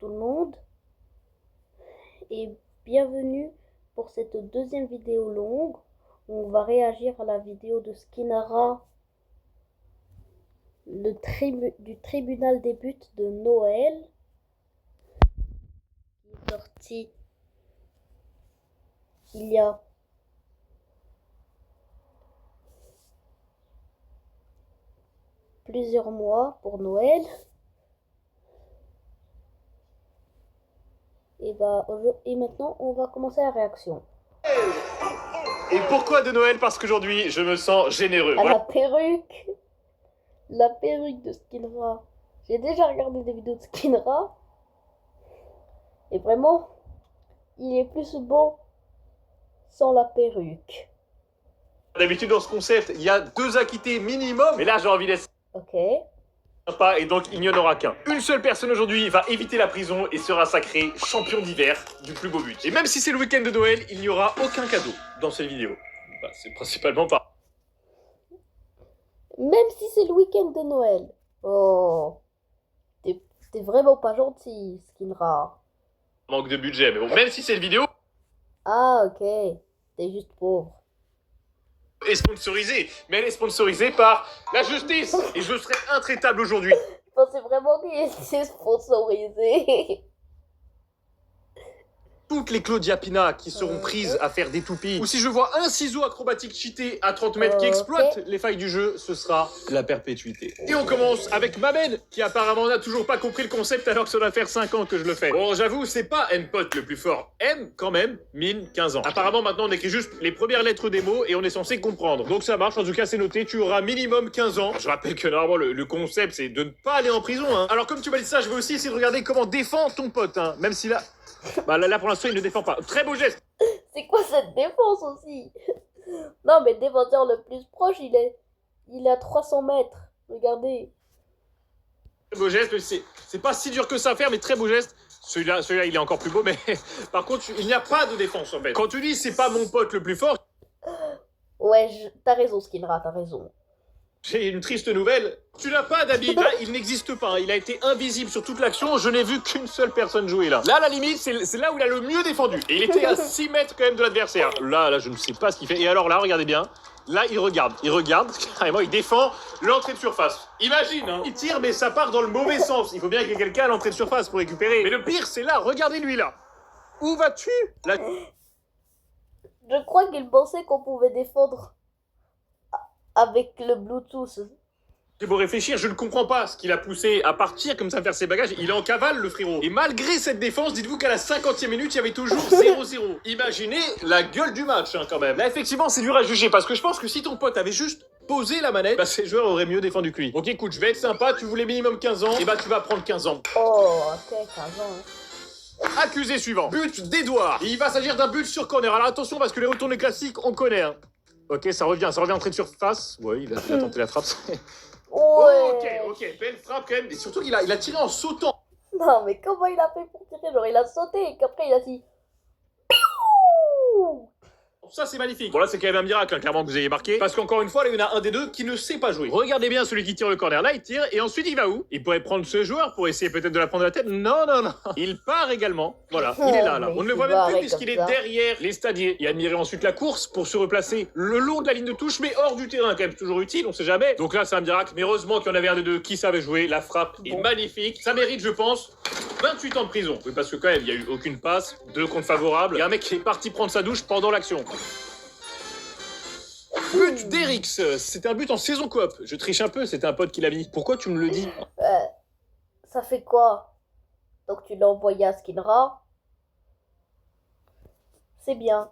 tout le monde et bienvenue pour cette deuxième vidéo longue où on va réagir à la vidéo de Skinara du tribunal des buts de Noël qui est sorti il y a plusieurs mois pour Noël. Et maintenant, on va commencer la réaction. Et pourquoi de Noël? Parce qu'aujourd'hui, je me sens généreux. À la perruque de Skinara. J'ai déjà regardé des vidéos de Skinara. Et vraiment, il est plus beau sans la perruque. D'habitude, dans ce concept, il y a 2 acquittés minimum. Mais là, j'ai envie d'être Ok. sympa et donc il n'y en aura qu'un. Une seule personne aujourd'hui va éviter la prison et sera sacrée champion d'hiver du plus beau but. Et même si c'est le week-end de Noël, il n'y aura aucun cadeau dans cette vidéo. C'est principalement pas. Même si c'est le week-end de Noël. Oh. T'es vraiment pas gentil, Skinara. Manque de budget, mais bon, même si cette vidéo Ah, ok. T'es juste pauvre. est sponsorisée, mais elle est sponsorisée par la justice. Et je serai intraitable aujourd'hui. Je pensais vraiment qu'il était sponsorisé. Toutes les Claudia Pina qui seront prises à faire des toupies. Ou si je vois un ciseau acrobatique cheaté à 30 mètres qui exploite les failles du jeu, ce sera la perpétuité. Et on commence avec Maben, qui apparemment n'a toujours pas compris le concept alors que ça doit faire 5 ans que je le fais. Bon, j'avoue, c'est pas M-Pot le plus fort. M, quand même, mine 15 ans. Apparemment, maintenant, on écrit juste les premières lettres des mots et on est censé comprendre. Donc ça marche, en tout cas, c'est noté, tu auras minimum 15 ans. Je rappelle que normalement, le concept, c'est de ne pas aller en prison, hein. Alors comme tu m'as dit ça, je vais aussi essayer de regarder comment défend ton pote, hein. Même si là... là pour l'instant il ne défend pas. Très beau geste. C'est quoi cette défense aussi? Non, mais le défenseur le plus proche, il est à 300 mètres. Regardez. Très beau geste, c'est pas si dur que ça à faire, mais très beau geste. Celui-là il est encore plus beau, mais par contre il n'y a pas de défense en fait. Quand tu dis c'est pas mon pote le plus fort, Ouais, t'as raison, Skinra, t'as raison. j'ai une triste nouvelle. Tu n'as pas d'habit. Là, il n'existe pas. Il a été invisible sur toute l'action. Je n'ai vu qu'une seule personne jouer là. Là, à la limite, c'est là où il a le mieux défendu. Et il était à 6 mètres quand même de l'adversaire. Là, je ne sais pas ce qu'il fait. Et alors là, regardez bien. Là, il regarde, carrément, il défend l'entrée de surface. Imagine, hein, il tire, mais ça part dans le mauvais sens. Il faut bien qu'il y ait quelqu'un à l'entrée de surface pour récupérer. Mais le pire, c'est là. Regardez-lui là. Où vas-tu là... Je crois qu'il pensait qu'on pouvait défendre avec le Bluetooth. J'ai beau réfléchir, je ne comprends pas ce qui l'a poussé à partir comme ça faire ses bagages. Il est en cavale, le frérot. Et malgré cette défense, dites-vous qu'à la 50e minute, il y avait toujours 0-0. Imaginez la gueule du match, hein, quand même. Là, effectivement, c'est dur à juger parce que je pense que si ton pote avait juste posé la manette, bah, ces joueurs auraient mieux défendu que lui. Donc écoute, je vais être sympa, tu voulais minimum 15 ans, et bah tu vas prendre 15 ans. Oh, ok, 15 ans. Accusé suivant. But d'Edouard. Il va s'agir d'un but sur corner. Alors attention parce que les retournées classiques, on connaît. Hein. Ok, ça revient entrée de surface. Ouais, il a tenté la frappe. Ouais. Ok, belle frappe quand même. Et surtout qu'il a tiré en sautant. Non, mais comment il a fait pour tirer? Genre, il a sauté et qu'après, il a dit... Ça, c'est magnifique. Bon, là, c'est quand même un miracle, hein, clairement, que vous ayez marqué. Parce qu'encore une fois, là, il y en a un des deux qui ne sait pas jouer. Regardez bien celui qui tire le corner. Là, il tire. Et ensuite, il va où? Il pourrait prendre ce joueur pour essayer peut-être de la prendre à la tête. Non. Il part également. Voilà, il est là. On ne le voit même plus puisqu'il est derrière les stadiers. Et admirer ensuite la course pour se replacer le long de la ligne de touche, mais hors du terrain, quand même, toujours utile, on sait jamais. Donc là, c'est un miracle. Mais heureusement qu'il y en avait un des deux qui savait jouer. La frappe est magnifique. Ça mérite, je pense, 28 ans de prison. Oui, parce que quand même, il n'y a eu aucune passe, 2 comptes favorables. Il y a un mec qui est parti prendre sa douche pendant l'action. But d'Erix, c'était un but en saison coop. Je triche un peu, c'était un pote qui l'a mis. Pourquoi tu me le dis? Ça fait quoi? Donc tu l'as envoyé à Skinra? C'est bien.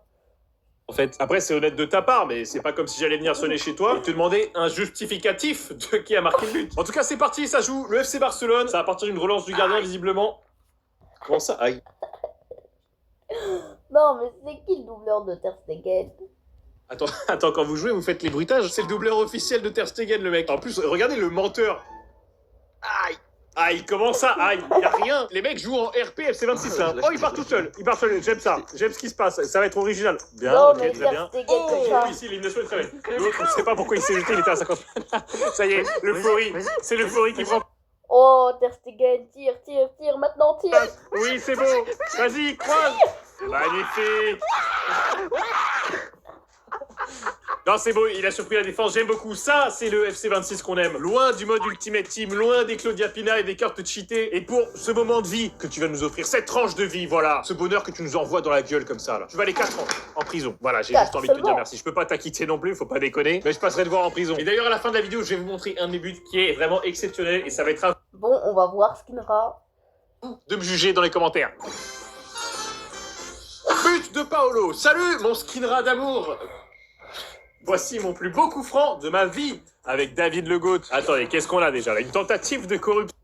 En fait, après c'est honnête de ta part, mais c'est pas comme si j'allais venir sonner chez toi et te demander un justificatif de qui a marqué le but. En tout cas, c'est parti, ça joue le FC Barcelone. Ça va partir d'une relance du gardien, visiblement. Comment ça? Aïe. Non, mais c'est qui le doubleur de Ter Stegen? Attends, quand vous jouez, vous faites les bruitages. C'est le doubleur officiel de Ter Stegen, le mec. En plus, regardez le menteur. Aïe, comment ça? Aïe, y a rien. Les mecs jouent en RP FC 26, hein. Oh, il part tout seul. J'aime ça. J'aime ce qui se passe. Ça va être original. Bien, Non, ok, mais très bien. Ter Stegen, comme ça. Ici, l'élimination est très belle. L'autre, on ne sait pas pourquoi il s'est jeté, il était à 50. Ça y est, l'euphorie. C'est l'euphorie qui prend. Oh, Ter Stegen, tire, maintenant, tire. Oui, c'est beau. Vas-y, croise. Magnifique. Non, c'est beau, il a surpris la défense, j'aime beaucoup. Ça, c'est le FC26 qu'on aime. Loin du mode Ultimate Team, loin des Claudia Pina et des cartes cheatées. Et pour ce moment de vie que tu vas nous offrir, cette tranche de vie, voilà. Ce bonheur que tu nous envoies dans la gueule comme ça, là. Tu vas aller 4 ans en prison. Voilà, j'ai juste envie de te dire merci. Je peux pas t'acquitter non plus, faut pas déconner. Mais je passerai te voir en prison. Et d'ailleurs, à la fin de la vidéo, je vais vous montrer un de mes buts qui est vraiment exceptionnel. Et ça va être à Bon, on va voir Skinra. de me juger dans les commentaires. But de Paolo. Salut, mon Skinra d'amour. Voici mon plus beau coup franc de ma vie avec David Le Goat. Attendez, qu'est-ce qu'on a déjà là? Une tentative de corruption.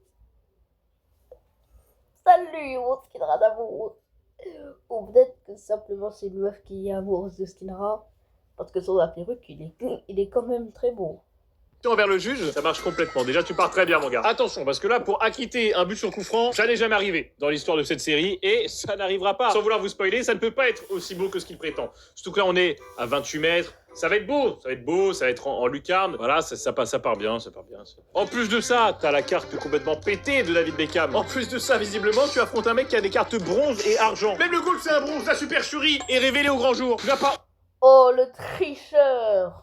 Salut, mon Skinra d'amour. Ou peut-être que simplement c'est une meuf qui est amoureuse de Skinra. Parce que sur la perruque, il est quand même très beau. Envers le juge, ça marche complètement. Déjà, tu pars très bien, mon gars. Attention, parce que là, pour acquitter un but sur coup franc, ça n'est jamais arrivé dans l'histoire de cette série et ça n'arrivera pas. Sans vouloir vous spoiler, ça ne peut pas être aussi beau que ce qu'il prétend. Surtout que là, on est à 28 mètres. Ça va être beau, ça va être en lucarne. Voilà, ça part bien, ça part bien. En plus de ça, t'as la carte complètement pétée de David Beckham. En plus de ça, visiblement, tu affrontes un mec qui a des cartes bronze et argent. Même le goal, c'est un bronze. La supercherie est révélée au grand jour. Tu n'as pas... Oh, le tricheur.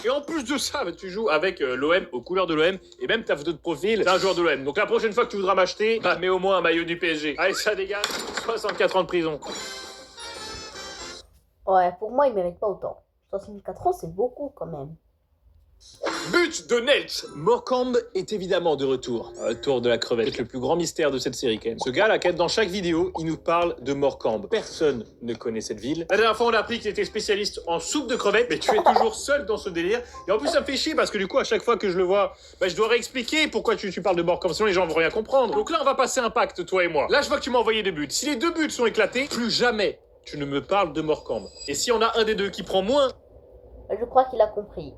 Et en plus de ça, tu joues avec l'OM, aux couleurs de l'OM, et même ta photo de profil, c'est un joueur de l'OM. Donc la prochaine fois que tu voudras m'acheter, mets au moins un maillot du PSG. Allez, ça dégage, 64 ans de prison. Ouais, pour moi, il mérite pas autant. 64 ans, c'est beaucoup quand même. But de Nelt. Morecambe est évidemment de retour. Tour de la crevette, le plus grand mystère de cette série quand même. Ce gars là, quand même, dans chaque vidéo, il nous parle de Morecambe. Personne ne connaît cette ville. La dernière fois, on a appris qu'il était spécialiste en soupe de crevettes, mais tu es toujours seul dans ce délire. Et en plus, ça me fait chier parce que du coup, à chaque fois que je le vois, je dois réexpliquer pourquoi tu parles de Morecambe, sinon les gens vont rien comprendre. Donc là, on va passer un pacte, toi et moi. Là, je vois que tu m'as envoyé 2 buts. Si les 2 buts sont éclatés, plus jamais tu ne me parles de Morecambe. Et si on a un des deux qui prend moins Je crois qu'il a compris.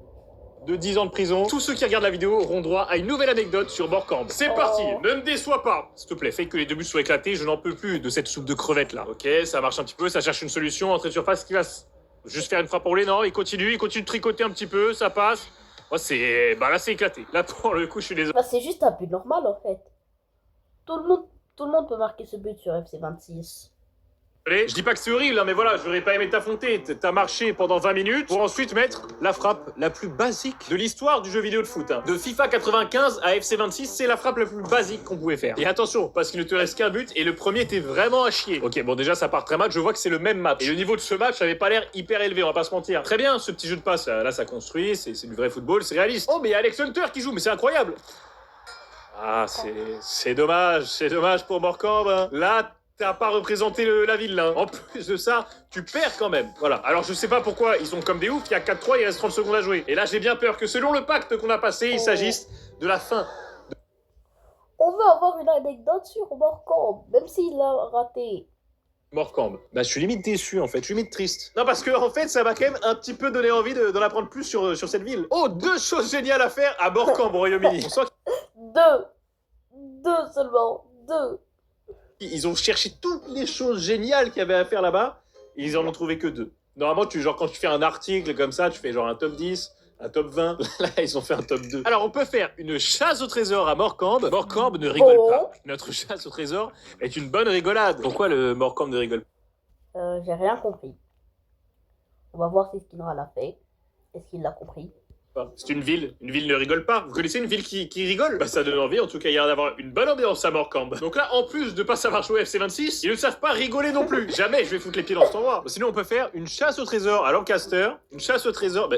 de 10 ans de prison, tous ceux qui regardent la vidéo auront droit à une nouvelle anecdote sur Morecambe. C'est parti, ne me déçois pas. S'il te plaît, fais que les 2 buts soient éclatés, je n'en peux plus de cette soupe de crevettes là. Ok, ça marche un petit peu, ça cherche une solution, entrée de surface qui va juste faire une frappe enroulée, non, il continue de tricoter un petit peu, ça passe. Moi c'est... là c'est éclaté. Là pour le coup je suis désolé. Bah, c'est juste un but normal en fait. Tout le monde peut marquer ce but sur FC26. Je dis pas que c'est horrible, hein, mais voilà, j'aurais pas aimé t'affronter. T'as marché pendant 20 minutes pour ensuite mettre la frappe la plus basique de l'histoire du jeu vidéo de foot. Hein. De FIFA 95 à FC26, c'est la frappe la plus basique qu'on pouvait faire. Et attention, parce qu'il ne te reste qu'un but et le premier était vraiment à chier. Ok, bon déjà ça part très mal, je vois que c'est le même match. Et le niveau de ce match avait pas l'air hyper élevé, on va pas se mentir. Très bien, ce petit jeu de passe, là ça construit, c'est du vrai football, c'est réaliste. Oh, mais il y a Alex Hunter qui joue, mais c'est incroyable. Ah, c'est dommage pour Morecambe. Hein. Là, t'as pas représenté la ville, là. En plus de ça, tu perds quand même. Voilà. Alors, je sais pas pourquoi ils sont comme des oufs. Il y a 4-3, il reste 30 secondes à jouer. Et là, j'ai bien peur que selon le pacte qu'on a passé, il s'agisse de la fin. On veut avoir une anecdote sur Morecambe, même s'il l'a raté. Morecambe. Je suis limite déçu, en fait. Je suis limite triste. Non, parce que, en fait, ça m'a quand même un petit peu donné envie d'en apprendre plus sur cette ville. Oh, 2 choses géniales à faire à Morecambe, au Royaume-Uni. On sent Deux seulement, 2. Ils ont cherché toutes les choses géniales qu'il y avait à faire là-bas, et ils en ont trouvé que 2. Normalement, quand tu fais un article comme ça, tu fais genre un top 10, un top 20. Là, ils ont fait un top 2. Alors, on peut faire une chasse au trésor à Morecambe. Morecambe ne rigole pas. Notre chasse au trésor est une bonne rigolade. Pourquoi le Morecambe ne rigole pas? J'ai rien compris. On va voir si Skinra l'a fait. Est-ce qu'il l'a compris? C'est une ville ne rigole pas. Vous connaissez une ville qui rigole? Ça donne envie, en tout cas, il y a d'avoir une bonne ambiance à Morecambe. Donc là, en plus de pas savoir jouer FC26, ils ne savent pas rigoler non plus. Jamais je vais foutre les pieds dans cet endroit. Sinon, on peut faire une chasse au trésor à Lancaster. Une chasse au trésor,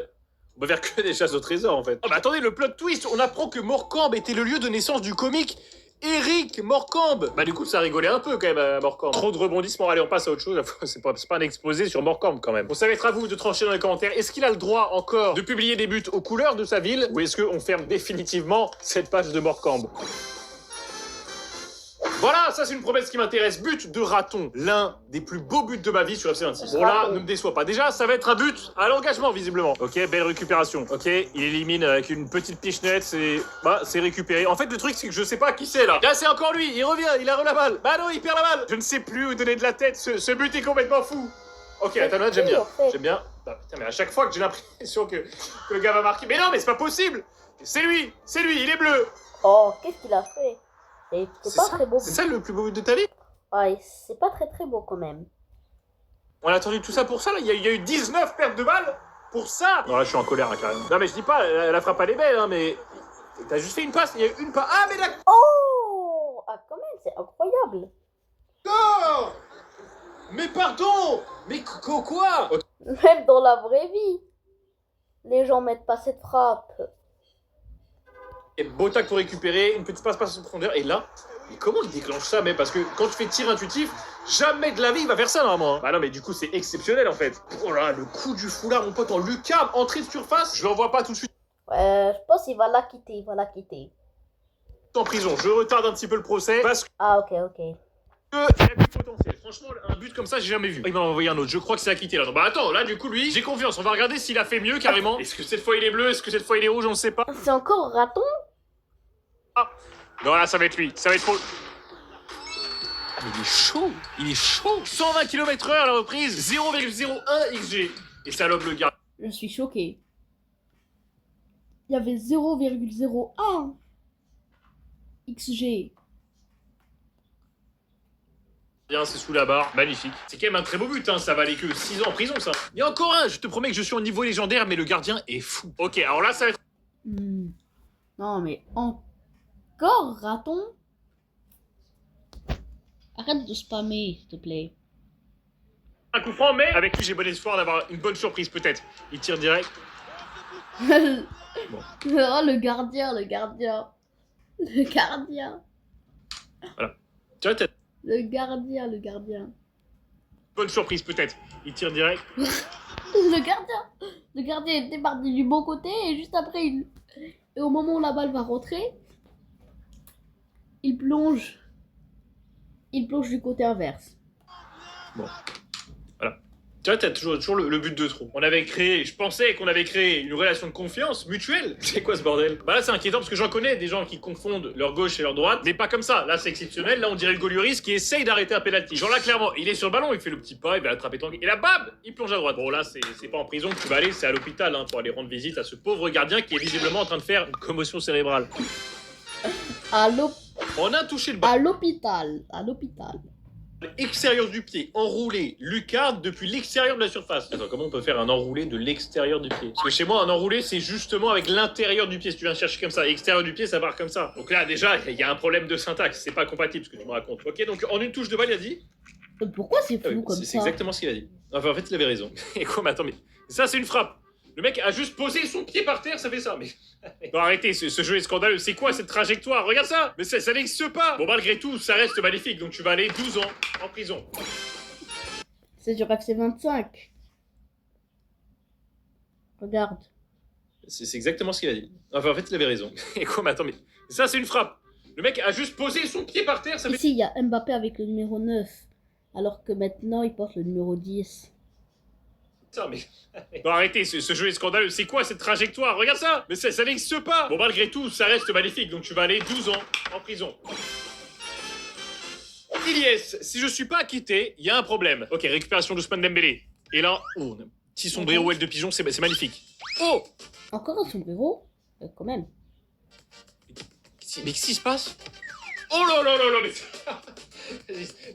on peut faire que des chasses au trésor, en fait. Oh, mais attendez, le plot twist, on apprend que Morecambe était le lieu de naissance du comique Eric Morecambe. Du coup, ça rigolait un peu quand même à Morecambe. Trop de rebondissements, allez, on passe à autre chose. C'est pas un exposé sur Morecambe quand même. Bon, ça va être à vous de trancher dans les commentaires. Est-ce qu'il a le droit encore de publier des buts aux couleurs de sa ville? Ou est-ce qu'on ferme définitivement cette page de Morecambe? Voilà, ça c'est une promesse qui m'intéresse. But de Raton, l'un des plus beaux buts de ma vie sur FC26. Bon là, ne me déçois pas. Déjà, ça va être un but à l'engagement visiblement. Ok, belle récupération. Ok, il élimine avec une petite pichenette, c'est récupéré. En fait, le truc c'est que je sais pas qui c'est là. Là, c'est encore lui, il revient, il a la balle. Non, il perd la balle. Je ne sais plus où donner de la tête, ce but est complètement fou. Ok, attends, j'aime bien. J'aime bien. Putain, mais à chaque fois que j'ai l'impression que le gars va marquer. Mais non, mais c'est pas possible. C'est lui, il est bleu. Oh, qu'est-ce qu'il a fait? C'est pas très beau. C'est ça le plus beau but de ta vie? Ouais, c'est pas très beau quand même. On a attendu tout ça pour ça, là. Il y a eu 19 pertes de balles pour ça. Non, là, je suis en colère, là, carrément. Non, mais je dis pas, la frappe, elle est belle, hein, mais... T'as juste fait une passe, il y a eu une passe. Ah, mais d'accord. Oh! Ah, quand même, c'est incroyable. Mais pardon. Mais quoi? Même dans la vraie vie, les gens mettent pas cette frappe. Et beau tac pour récupérer, une petite passe en profondeur. Et là, mais comment il déclenche ça, mais parce que quand tu fais tir intuitif, jamais de la vie il va faire ça normalement. Bah non, mais du coup, c'est exceptionnel en fait. Oh là, le coup du foulard, mon pote, en lucarne, entrée de surface. Je l'envoie pas tout de suite Ouais, je pense qu'il va la quitter, il va la quitter. en prison. Je retarde un petit peu le procès parce que Ah, ok. il y a du potentiel. Franchement, un but comme ça, j'ai jamais vu. Il m'a envoyé un autre. Je crois que c'est à quitter là. Non, bah attends, là, du coup, lui, j'ai confiance. On va regarder s'il a fait mieux carrément. Est-ce que cette fois il est bleu? Est-ce que cette fois il est rouge? On ne sait pas. C'est encore raton? Ah. Non, là, ça va être lui. Ça va être trop. Ah, mais il est chaud. Il est chaud. 120 km/h à la reprise. 0,01 XG. Et ça lobe le gars. Je suis choquée. Il y avait 0,01 XG. Bien, c'est sous la barre. Magnifique. C'est quand même un très beau but, hein. Ça valait que 6 ans en prison, ça. Il y a encore un. Je te promets que je suis au niveau légendaire, mais le gardien est fou. Ok, alors là, ça va être. Non, mais encore raton? Arrête de spammer, s'il te plaît. Un coup franc, mais avec lui, j'ai bon espoir d'avoir une bonne surprise, peut-être. Il tire direct. Oh, le gardien. Le gardien. Voilà. Tu vois, t'as Le gardien. bonne surprise, peut-être. Il tire direct. Le gardien était parti du bon côté et juste après, et au moment où la balle va rentrer, il plonge. Il plonge du côté inverse. Bon. Voilà. Tu vois, t'as toujours le but de trop. Je pensais qu'on avait créé une relation de confiance mutuelle. C'est quoi ce bordel? Bah là, c'est inquiétant parce que j'en connais des gens qui confondent leur gauche et leur droite, mais pas comme ça. Là, c'est exceptionnel. Là, on dirait le Golioris qui essaye d'arrêter un penalty. Genre là, clairement, il est sur le ballon, il fait le petit pas, il va attraper ton... Et là, bam, il plonge à droite. Bon, là, c'est pas en prison que tu vas aller, c'est à l'hôpital, hein, pour aller rendre visite à ce pauvre gardien qui est visiblement en train de faire une commotion cérébrale. On a touché le ballon. À l'hôpital. Extérieur du pied, enroulé, lucarne depuis l'extérieur de la surface. Attends, comment on peut faire un enroulé de l'extérieur du pied? Parce que chez moi, un enroulé, c'est justement avec l'intérieur du pied. Si tu viens chercher comme ça, extérieur du pied, ça part comme ça. Donc là, déjà, il y a un problème de syntaxe. C'est pas compatible ce que tu me racontes. Ok, donc en une touche de balle, il a dit. Pourquoi c'est flou comme ça? C'est exactement ce qu'il a dit. Enfin, en fait, il avait raison. Et quoi, mais attends, mais ça, c'est une frappe. Le mec a juste posé son pied par terre, ça fait ça. Mais non, arrêtez, ce jeu est scandaleux. C'est quoi cette trajectoire? Regarde ça. Mais ça n'existe pas. Bon, malgré tout, ça reste magnifique. Donc tu vas aller 12 ans en prison. C'est sur FC 25. Regarde. C'est exactement ce qu'il a dit. Enfin, en fait, il avait raison. Et quoi, mais attends, mais ça, c'est une frappe. Le mec a juste posé son pied par terre, ça fait... Ici, il y a Mbappé avec le numéro 9. Alors que maintenant, il porte le numéro 10. Ça, mais... Non, arrêtez, ce jeu est scandaleux. C'est quoi cette trajectoire? Regarde ça. Mais ça n'existe pas. Bon, malgré tout, ça reste magnifique. Donc tu vas aller 12 ans en prison. Ilyes, si je suis pas acquitté, il y a un problème. Ok, récupération d'Ousmane Dembélé. Et là, oh, un petit sombrero aile de pigeon, c'est magnifique. Oh! Encore un sombrero? Quand même. Mais qu'est-ce qui se passe? Oh là là là là, mais...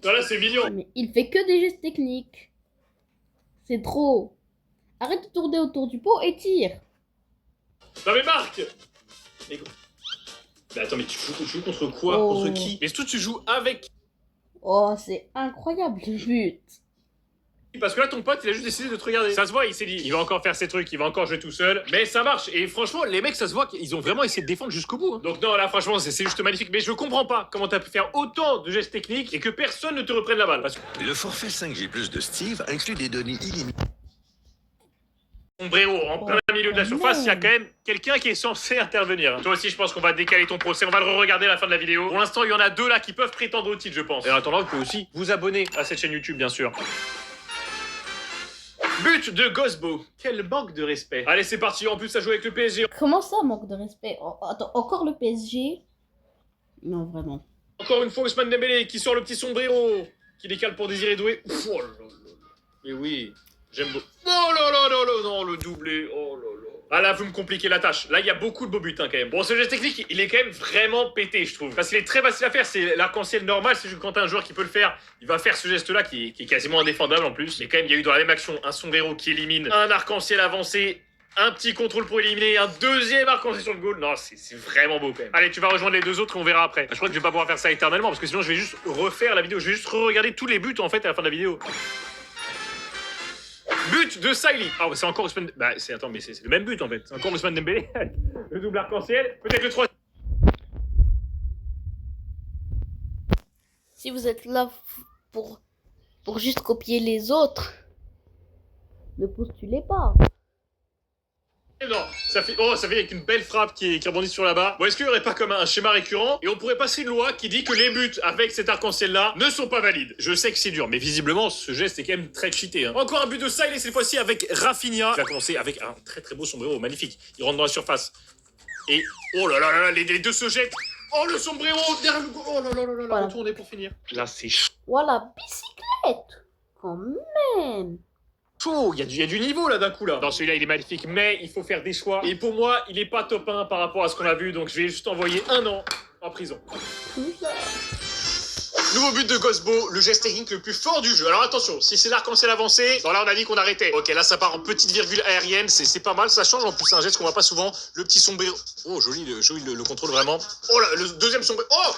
Non, là, c'est mignon. Mais il fait que des gestes techniques. C'est trop. Arrête de tourner autour du pot et tire. Non mais Marc! Mais attends, mais tu joues contre quoi? Oh. Contre qui? Mais surtout, tu joues avec... Oh, c'est incroyable le but. Parce que là, ton pote, il a juste décidé de te regarder. Ça se voit, il s'est dit, il va encore faire ses trucs, il va encore jouer tout seul. Mais ça marche. Et franchement, les mecs, ça se voit qu'ils ont vraiment essayé de défendre jusqu'au bout. Hein. Donc non, là, franchement, c'est juste magnifique. Mais je comprends pas comment t'as pu faire autant de gestes techniques et que personne ne te reprenne la balle. Parce que... Le forfait 5G+ de Steve inclut des données illimitées. Sombrero, en plein milieu de la surface, il y a quand même quelqu'un qui est censé intervenir. Toi aussi, je pense qu'on va décaler ton procès. On va le re-regarder à la fin de la vidéo. Pour l'instant, il y en a 2 là qui peuvent prétendre au titre, je pense. Et en attendant, vous pouvez aussi vous abonner à cette chaîne YouTube, bien sûr. But de Gosbo. Quel manque de respect. Allez, c'est parti. En plus, ça joue avec le PSG. Comment ça, manque de respect? Attends, encore le PSG? Non, vraiment. Encore une fois, Ousmane Dembélé qui sort le petit sombrero, qui décale pour Désiré Doué. Ouf, oh là là là. Mais oui, j'aime beaucoup. Oh là là là là, non, le doublé. Oh là là. Ah là, vous me compliquez la tâche. Là, il y a beaucoup de beaux buts quand même. Bon, ce geste technique, il est quand même vraiment pété, je trouve. Parce qu'il est très facile à faire. C'est l'arc-en-ciel normal. C'est juste quand t'as un joueur qui peut le faire, il va faire ce geste-là qui est quasiment indéfendable en plus. Mais quand même, il y a eu dans la même action un sombrero qui élimine, un arc-en-ciel avancé, un petit contrôle pour éliminer, un deuxième arc-en-ciel sur le goal. Non, c'est vraiment beau quand même. Allez, tu vas rejoindre les deux autres et on verra après. Je crois que je vais pas pouvoir faire ça éternellement parce que sinon je vais juste refaire la vidéo. Je vais juste re-regarder tous les buts en fait à la fin de la vidéo. But de Saïli. Ah, c'est encore Ousmane. Bah, attends, mais c'est le même but en fait. C'est encore Ousmane Dembélé. Le double arc-en-ciel. Peut-être le troisième. Si vous êtes là pour juste copier les autres, ne postulez pas. Non, ça fait avec une belle frappe qui rebondit sur la barre. Bon, est-ce qu'il n'y aurait pas comme un schéma récurrent et on pourrait passer une loi qui dit que les buts avec cet arc-en-ciel-là ne sont pas valides. Je sais que c'est dur, mais visiblement, ce geste est quand même très cheaté. Hein. Encore un but de Saïli, cette fois-ci avec Rafinha. Il va commencer avec un très très beau sombrero, magnifique. Il rentre dans la surface. Et, oh là là là, les deux se jettent. Oh, le sombrero derrière le... Oh là là là là, voilà. Retourner pour finir. Là, c'est chaud. Voilà, bicyclette. Quand même. Il y a du niveau là d'un coup là. Dans celui-là il est magnifique mais il faut faire des choix. Et pour moi il est pas top 1 par rapport à ce qu'on a vu donc je vais juste envoyer 1 an en prison. Nouveau but de Gosbo, le geste technique le plus fort du jeu. Alors attention, si c'est l'arc-en-ciel avancé, bon là on a dit qu'on arrêtait. Ok là ça part en petite virgule aérienne, c'est pas mal, ça change en plus, c'est un geste qu'on voit pas souvent. Le petit sombrero. Oh joli le contrôle vraiment. Oh là le deuxième sombrero. Oh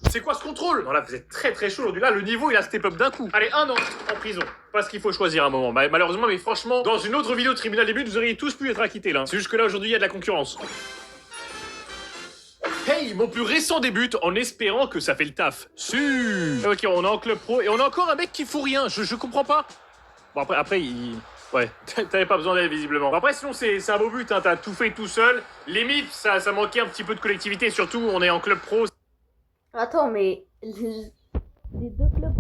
c'est quoi ce contrôle? Non là vous êtes très très chaud aujourd'hui, là le niveau il a step up d'un coup. Allez 1 an en prison, parce qu'il faut choisir un moment. Malheureusement mais franchement, dans une autre vidéo de tribunal des buts, vous auriez tous pu être acquittés là. C'est juste que là aujourd'hui il y a de la concurrence. Hey, mon plus récent début en espérant que ça fait le taf. Ok, on est en club pro et on a encore un mec qui fout rien, je comprends pas. Bon après il... Ouais, t'avais pas besoin d'aide visiblement. Bon, après sinon c'est un beau but, hein. T'as tout fait tout seul. Limite ça manquait un petit peu de collectivité, surtout on est en club pro. Attends, mais les deux clubs,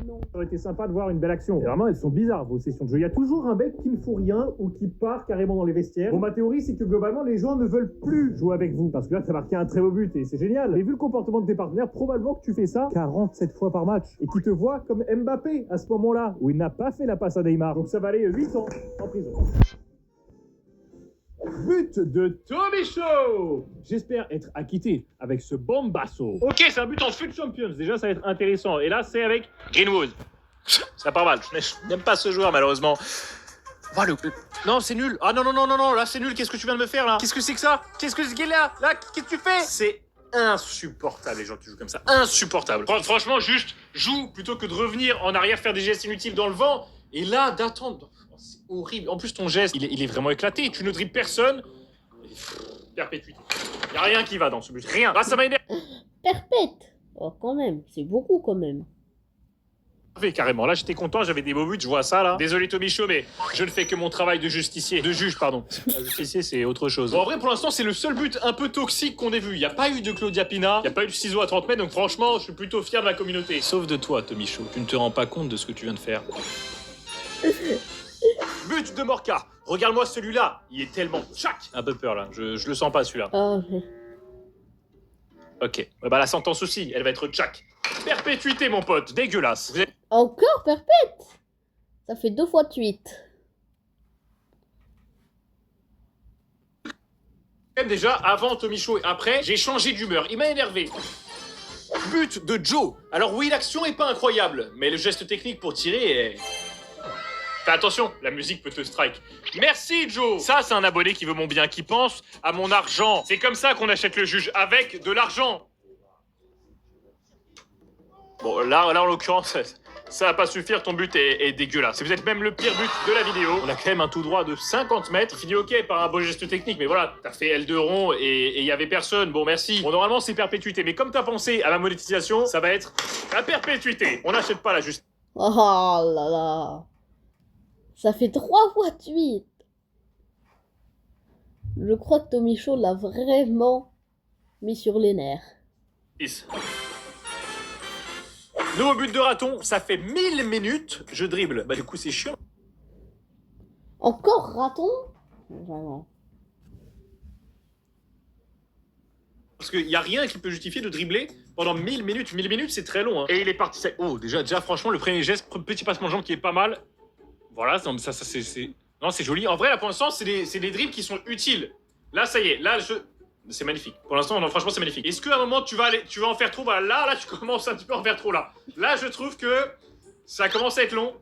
non. Ça aurait été sympa de voir une belle action. Et vraiment, elles sont bizarres, vos sessions de jeu. Il y a toujours un mec qui ne fout rien ou qui part carrément dans les vestiaires. Bon, ma théorie, c'est que globalement, les joueurs ne veulent plus jouer avec vous. Parce que là, t'as marqué un très beau but et c'est génial. Et vu le comportement de tes partenaires, probablement que tu fais ça 47 fois par match. Et qui te voient comme Mbappé à ce moment-là, où il n'a pas fait la passe à Neymar. Donc ça va aller 8 ans en prison. But de Tomicho. J'espère être acquitté avec ce bombasso. Ok, c'est un but en FUT Champions. Déjà, ça va être intéressant. Et là, c'est avec Greenwood. Ça part mal. Je n'aime pas ce joueur, malheureusement. Oh, non, c'est nul. Ah non, là, c'est nul. Qu'est-ce que tu viens de me faire, là? Qu'est-ce que c'est que ça? Qu'est-ce que c'est là? Là, qu'est-ce que tu fais? C'est insupportable, les gens qui jouent comme ça. Insupportable. Franchement, juste joue plutôt que de revenir en arrière, faire des gestes inutiles dans le vent. Et là, d'attendre... C'est horrible. En plus, ton geste, il est vraiment éclaté. Tu ne dribbles personne. Perpétuité. Il n'y a rien qui va dans ce but. Rien. Ah, ça m'a énervé. Perpète. Oh, quand même. C'est beaucoup, quand même. Carrément. Là, j'étais content. J'avais des beaux buts. Je vois ça, là. Désolé, Tomicho, mais je ne fais que mon travail de justicier. De juge, pardon. Justicier, c'est autre chose. Bon, en vrai, pour l'instant, c'est le seul but un peu toxique qu'on ait vu. Il n'y a pas eu de Claudia Pina. Il n'y a pas eu de ciseaux à 30 mètres. Donc, franchement, je suis plutôt fier de ma communauté. Sauf de toi, Tomicho. Tu ne te rends pas compte de ce que tu viens de faire. But de Morca. Regarde-moi celui-là. Il est tellement tchac. Un peu peur là. Je le sens pas celui-là. Ah, Ok. Bah la sentence aussi, elle va être tchac. Perpétuité mon pote. Dégueulasse. Vous êtes encore perpète. Ça fait 2 fois de suite. déjà avant Tomicho et après, j'ai changé d'humeur. Il m'a énervé. But de Joe. Alors oui, l'action est pas incroyable, mais le geste technique pour tirer est... Fais attention, la musique peut te strike. Merci Joe. Ça, c'est un abonné qui veut mon bien, qui pense à mon argent. C'est comme ça qu'on achète le juge, avec de l'argent. Bon, là en l'occurrence, ça va pas suffire, ton but est dégueulasse. C'est peut-être même le pire but de la vidéo. On a quand même un tout droit de 50 mètres. Il finit ok par un beau geste technique, mais voilà, t'as fait L2 rond et il y avait personne. Bon, merci. Bon, normalement, c'est perpétuité, mais comme t'as pensé à la monétisation, ça va être la perpétuité. On n'achète pas la justice. Oh là là. Ça fait 3 fois de suite. Je crois que Tomicho l'a vraiment mis sur les nerfs. Nouveau but de raton, ça fait 1000 minutes, je dribble. Bah du coup c'est chiant. Encore raton? Vraiment. Parce qu'il n'y a rien qui peut justifier de dribbler pendant 1000 minutes. 1000 minutes c'est très long. Hein. Et il est parti. Oh déjà franchement le premier geste, petit passement de jambe qui est pas mal. Voilà, ça c'est... Non, c'est joli. En vrai, là, pour l'instant, c'est des dribbles qui sont utiles. Là, ça y est. Là, c'est magnifique. Pour l'instant, non, franchement, c'est magnifique. Est-ce qu'à un moment, tu vas en faire trop? Bah, là, tu commences un petit peu à en faire trop, là. Là, je trouve que ça commence à être long.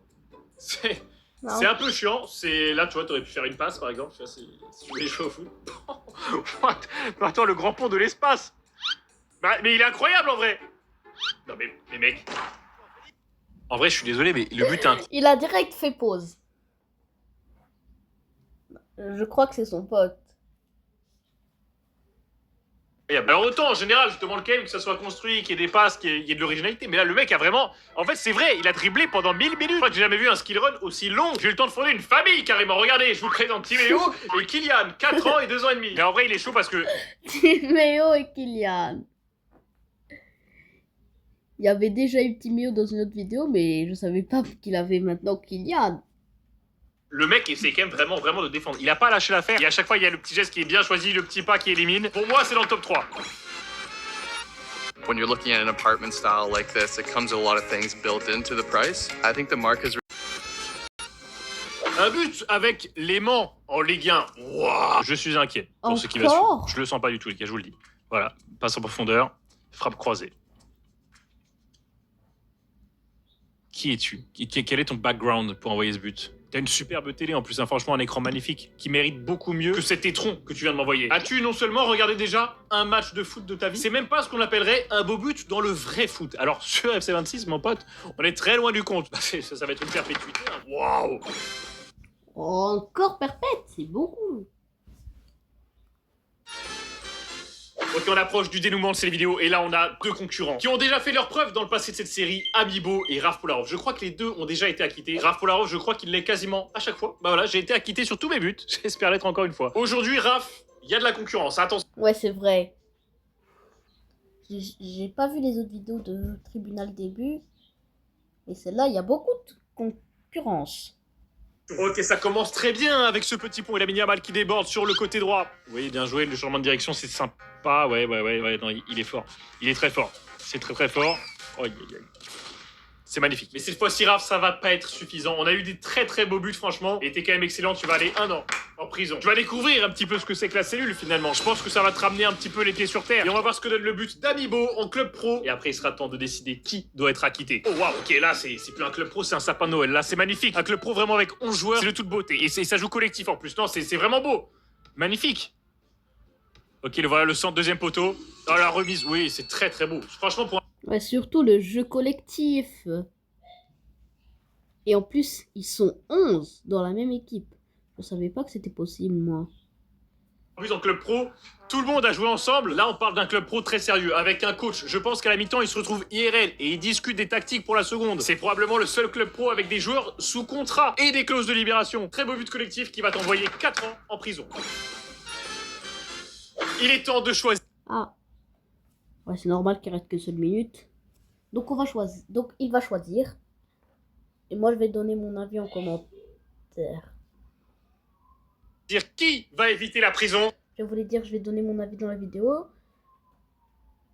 C'est un peu chiant. Là, tu vois, t'aurais pu faire une passe, par exemple. Tu vois, si tu voulais jouer au foot. What? Mais attends, le grand pont de l'espace. Bah, mais il est incroyable, en vrai. Non, mais mec. En vrai, je suis désolé, mais le but est incroyable. Il a direct fait pause. Je crois que c'est son pote. Alors autant en général je demande quand même que ça soit construit, qu'il y ait des passes, qu'il y ait de l'originalité, mais là le mec a vraiment... En fait c'est vrai, il a dribblé pendant 1000 minutes. Je crois que j'ai jamais vu un skill run aussi long. J'ai eu le temps de fonder une famille carrément. Regardez, je vous présente Timéo et Kylian, 4 ans et 2 ans et demi. Mais en vrai il est chaud parce que... Timéo et Kylian. Il y avait déjà eu Timéo dans une autre vidéo, mais je savais pas qu'il avait maintenant Kylian. Le mec essaie quand même vraiment de défendre. Il a pas lâché l'affaire. Et à chaque fois il y a le petit geste qui est bien choisi, le petit pas qui élimine. Pour moi c'est dans le top 3. When you're looking at an apartment style like this, it comes with a lot of things built into the price. I think the market is... Un but avec l'aimant en Ligue 1. Wow. Je suis inquiet pour ce qui va suivre. Je le sens pas du tout, les gars, je vous le dis. Voilà, passe en profondeur, frappe croisée. Qui es-tu? Quel est ton background pour envoyer ce but? T'as une superbe télé en plus, hein, franchement un écran magnifique qui mérite beaucoup mieux que cet étron que tu viens de m'envoyer. As-tu non seulement regardé déjà un match de foot de ta vie, c'est même pas ce qu'on appellerait un beau but dans le vrai foot. Alors sur FC26 mon pote, on est très loin du compte. Ça va être une perpétuité. Hein. Waouh! Encore perpète, c'est beaucoup. Ok, on approche du dénouement de ces vidéos et là on a deux concurrents qui ont déjà fait leur preuve dans le passé de cette série, Amiibo et Raph Polarov. Je crois que les deux ont déjà été acquittés. Raph Polarov, je crois qu'il l'est quasiment à chaque fois. Bah voilà, j'ai été acquitté sur tous mes buts. J'espère l'être encore une fois. Aujourd'hui, Raph, il y a de la concurrence. Attention. Ouais, c'est vrai. J'ai pas vu les autres vidéos de Tribunal Début. Mais celle-là, il y a beaucoup de concurrence. Ok, ça commence très bien avec ce petit pont et la Yamal qui déborde sur le côté droit. Oui, bien joué, le changement de direction, c'est sympa. Ouais, non, il est fort. Il est très fort. C'est très fort. Oh, c'est magnifique. Mais cette fois-ci, Raph, ça va pas être suffisant. On a eu des très beaux buts, franchement. Et t'es quand même excellent. Tu vas aller 1 an en prison. Tu vas découvrir un petit peu ce que c'est que la cellule, finalement. Je pense que ça va te ramener un petit peu les pieds sur terre. Et on va voir ce que donne le but d'Amiibo en club pro. Et après, il sera temps de décider qui doit être acquitté. Oh, waouh, ok, là, c'est plus un club pro, c'est un sapin de Noël. Là, c'est magnifique. Un club pro vraiment avec 11 joueurs. C'est de toute beauté. Et ça joue collectif en plus. Non, c'est vraiment beau. Magnifique. Ok, le voilà, le centre, deuxième poteau. Oh, la remise, oui, c'est très beau. Franchement, pour un... Ouais, surtout le jeu collectif. Et en plus, ils sont 11 dans la même équipe. Je savais pas que c'était possible, moi. En plus, en club pro, tout le monde a joué ensemble. Là, on parle d'un club pro très sérieux, avec un coach. Je pense qu'à la mi-temps, ils se retrouvent IRL et ils discutent des tactiques pour la seconde. C'est probablement le seul club pro avec des joueurs sous contrat et des clauses de libération. Très beau but collectif qui va t'envoyer 4 ans en prison. Il est temps de choisir. Ah. Ouais, c'est normal qu'il reste que seule minute. Donc, on va choisir. Donc, il va choisir. Et moi, je vais donner mon avis en commentaire. Dire qui va éviter la prison. Je voulais dire, je vais donner mon avis dans la vidéo.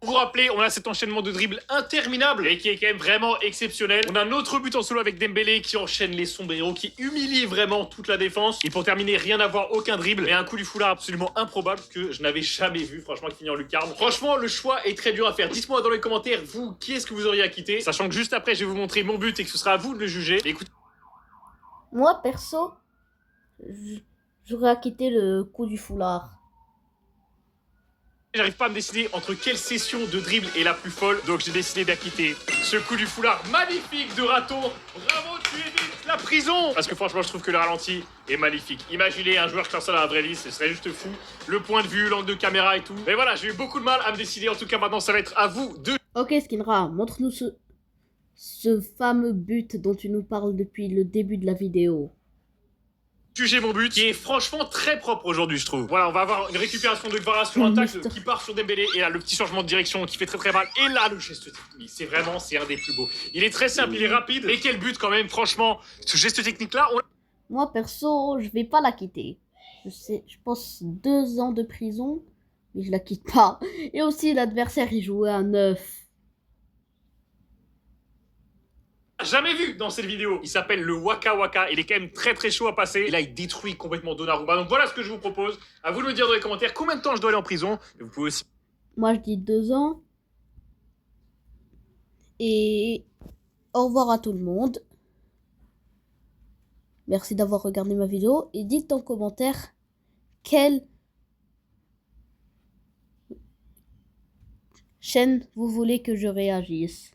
Vous vous rappelez, on a cet enchaînement de dribbles interminable et qui est quand même vraiment exceptionnel. On a un autre but en solo avec Dembélé qui enchaîne les sombreros, qui humilie vraiment toute la défense. Et pour terminer, rien à voir, aucun dribble. Et un coup du foulard absolument improbable que je n'avais jamais vu, franchement, qui finit en lucarne. Franchement, le choix est très dur à faire. Dites-moi dans les commentaires, vous, qui est-ce que vous auriez acquitté? Sachant que juste après, je vais vous montrer mon but et que ce sera à vous de le juger. Mais écoutez... Moi, perso, j'aurais acquitté le coup du foulard. J'arrive pas à me décider entre quelle session de dribble est la plus folle, donc j'ai décidé d'acquitter ce coup du foulard magnifique de Raton. Bravo, tu évites la prison. Parce que franchement, je trouve que le ralenti est magnifique. Imaginez un joueur qui lance ça dans la vraie vie, ce serait juste fou. Le point de vue, l'angle de caméra et tout. Mais voilà, j'ai eu beaucoup de mal à me décider. En tout cas, maintenant, ça va être à vous de... Ok, Skinra, montre-nous ce fameux but dont tu nous parles depuis le début de la vidéo. Juger mon but, qui est franchement très propre aujourd'hui, je trouve. Voilà, on va avoir une récupération de Kvara sur un tacle qui part sur Dembélé, et là, le petit changement de direction qui fait très mal, et là, le geste technique, c'est un des plus beaux. Il est très simple, il est rapide, mais quel but quand même, franchement, ce geste technique-là, Moi, perso, je vais pas la quitter. Je pense 2 ans de prison, mais je la quitte pas. Et aussi, l'adversaire, il jouait à 9. jamais vu dans cette vidéo. Il s'appelle le Waka Waka. Il est quand même très très chaud à passer. Et là, il détruit complètement Donnarumma. Donc voilà ce que je vous propose. À vous de me dire dans les commentaires combien de temps je dois aller en prison. Et vous pouvez aussi... Moi, je dis 2 ans. Et au revoir à tout le monde. Merci d'avoir regardé ma vidéo. Et dites en commentaire quelle chaîne vous voulez que je réagisse.